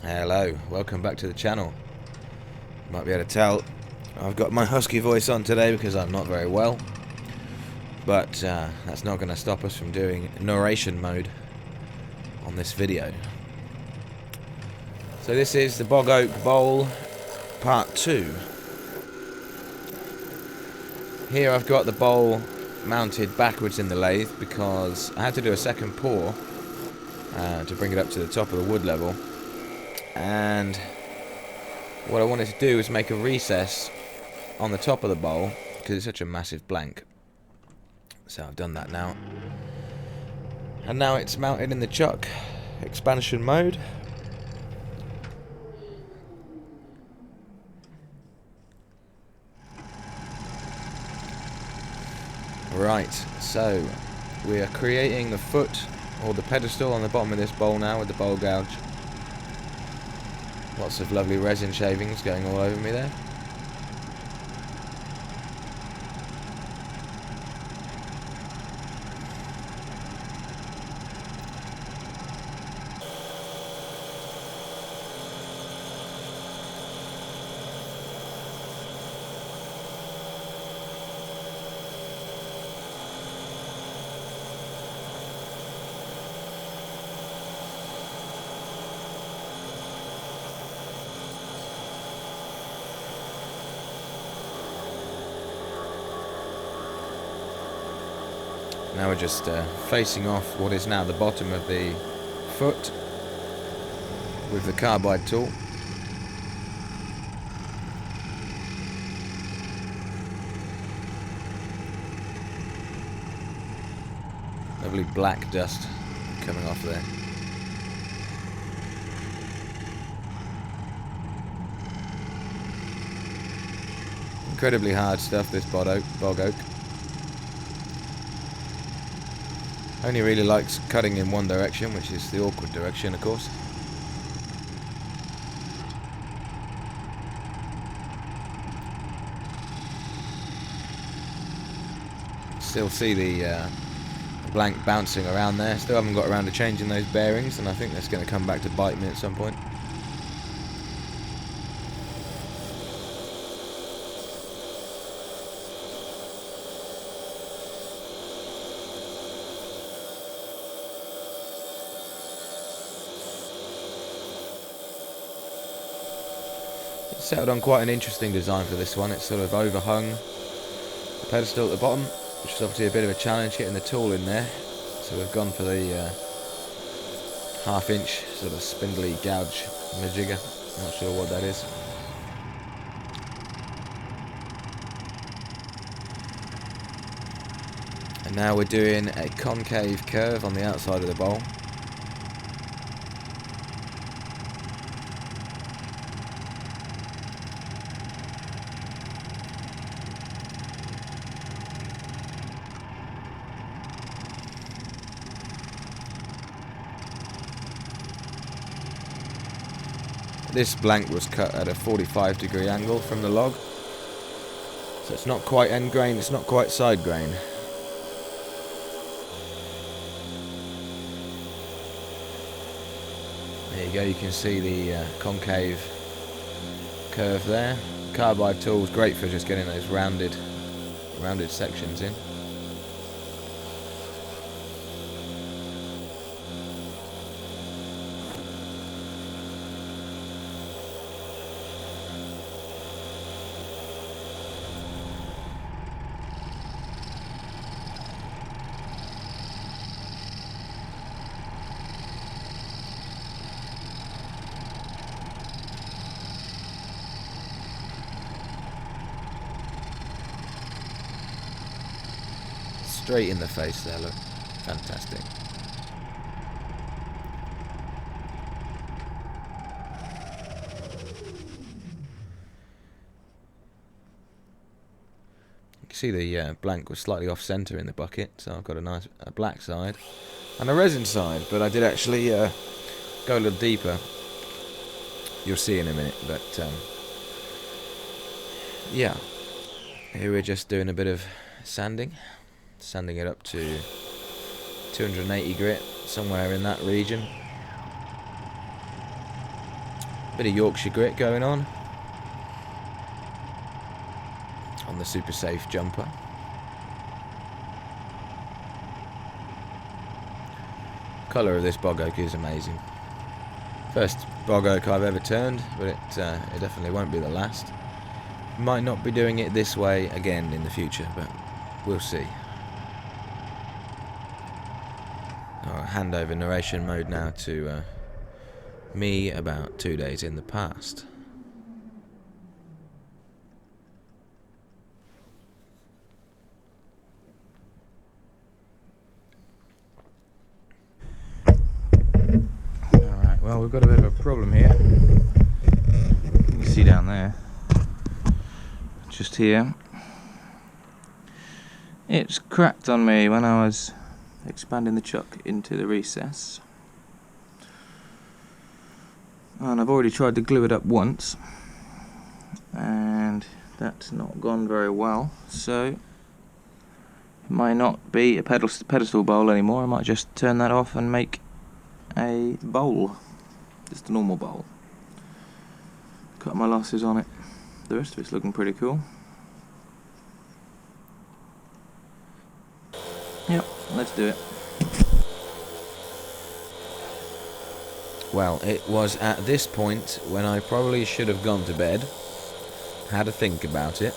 Hello, welcome back to the channel. You might be able to tell I've got my husky voice on today because I'm not very well, but that's not going to stop us from doing narration mode on this video. So this is the Bog Oak Bowl part 2. Here I've got the bowl mounted backwards in the lathe because I had to do a second pour to bring it up to the top of the wood level. And what I wanted to do was make a recess on the top of the bowl because it's such a massive blank. So I've done that now. And now it's mounted in the chuck expansion mode. Right, so we are creating the foot or the pedestal on the bottom of this bowl now with the bowl gouge. Lots of lovely resin shavings going all over me there. Now we're just facing off what is now the bottom of the foot with the carbide tool. Lovely black dust coming off there. Incredibly hard stuff, this Bog Oak. Only really likes cutting in one direction, which is the awkward direction, of course. Still see the blank bouncing around there. Still haven't got around to changing those bearings, and I think that's going to come back to bite me at some point. Settled on quite an interesting design for this one. It's sort of overhung the pedestal at the bottom, which is obviously a bit of a challenge getting the tool in there. So we've gone for the half-inch sort of spindly gouge majigger. Not sure what that is. And now we're doing a concave curve on the outside of the bowl. This blank was cut at a 45-degree angle from the log, so it's not quite end grain, it's not quite side grain. There you go, you can see the concave curve there. Carbide tool is great for just getting those rounded sections in. Straight in the face there, look. Fantastic. You can see the blank was slightly off centre in the bucket, so I've got a nice black side and a resin side, but I did actually go a little deeper. You'll see in a minute, but yeah. Here we're just doing a bit of sanding it up to 280 grit, somewhere in that region. Bit of Yorkshire grit going on the super safe jumper. Colour of this bog oak is amazing. First bog oak I've ever turned, but it definitely won't be the last. Might not be doing it this way again in the future, but we'll see. I'll hand over narration mode now to me about 2 days in the past. Alright, well, we've got a bit of a problem here. You can see down there, just here, it's cracked on me when I was expanding the chuck into the recess, and I've already tried to glue it up once and that's not gone very well, so it might not be a pedestal bowl anymore. I might just turn that off and make a bowl, just a normal bowl. Cut my losses on it. The rest of it's looking pretty cool. Yep, let's do it. Well, it was at this point when I probably should have gone to bed, had a think about it.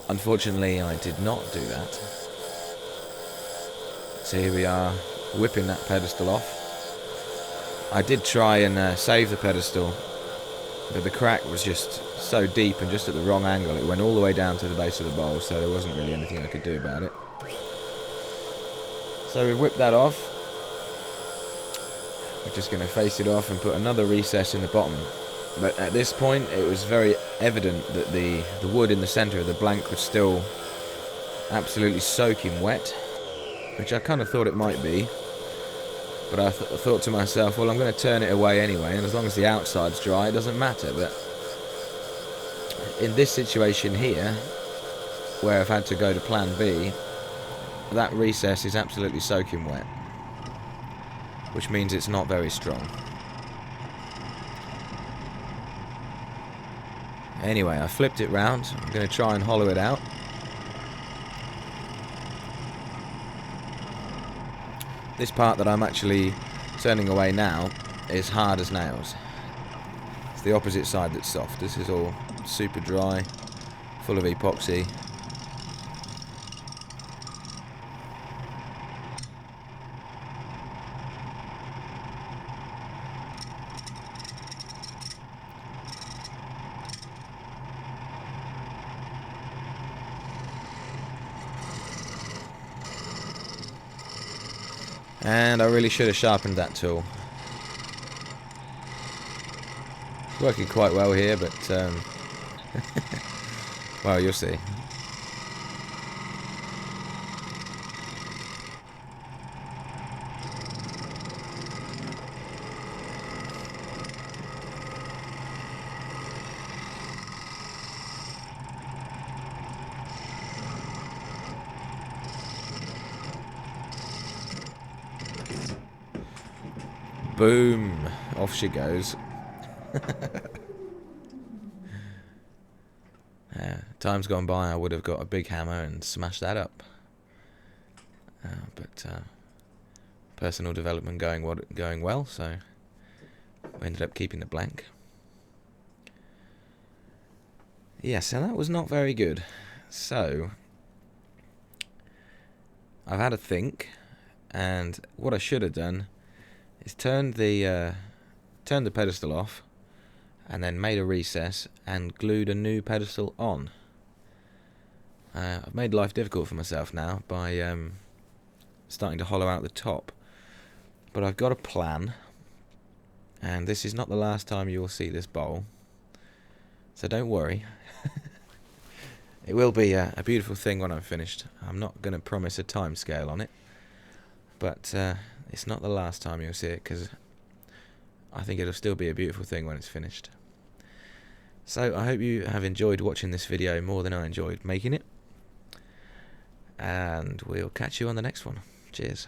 Unfortunately, I did not do that. So here we are, whipping that pedestal off. I did try and save the pedestal, but the crack was just so deep and just at the wrong angle. It went all the way down to the base of the bowl, so there wasn't really anything I could do about it. So we whipped that off. We're just going to face it off and put another recess in the bottom. But at this point it was very evident that the wood in the centre of the blank was still absolutely soaking wet, which I kind of thought it might be. But I thought to myself, well, I'm going to turn it away anyway, and as long as the outside's dry it doesn't matter. But in this situation here, where I've had to go to plan B, that recess is absolutely soaking wet, which means it's not very strong. Anyway, I flipped it round. I'm going to try and hollow it out. This part that I'm actually turning away now is hard as nails. It's the opposite side that's soft. This is all super dry, full of epoxy. And I really should have sharpened that tool. It's working quite well here, but well, you'll see. Boom! Off she goes. Times gone by I would have got a big hammer and smashed that up. But personal development going well, so we ended up keeping the blank. Yeah, so that was not very good. So I've had a think, and what I should have done is turned the pedestal off and then made a recess and glued a new pedestal on. I've made life difficult for myself now by starting to hollow out the top, but I've got a plan, and this is not the last time you will see this bowl, so don't worry. It will be a beautiful thing when I'm finished. I'm not going to promise a time scale on it, but it's not the last time you'll see it, because I think it'll still be a beautiful thing when it's finished. So I hope you have enjoyed watching this video more than I enjoyed making it, and we'll catch you on the next one. Cheers.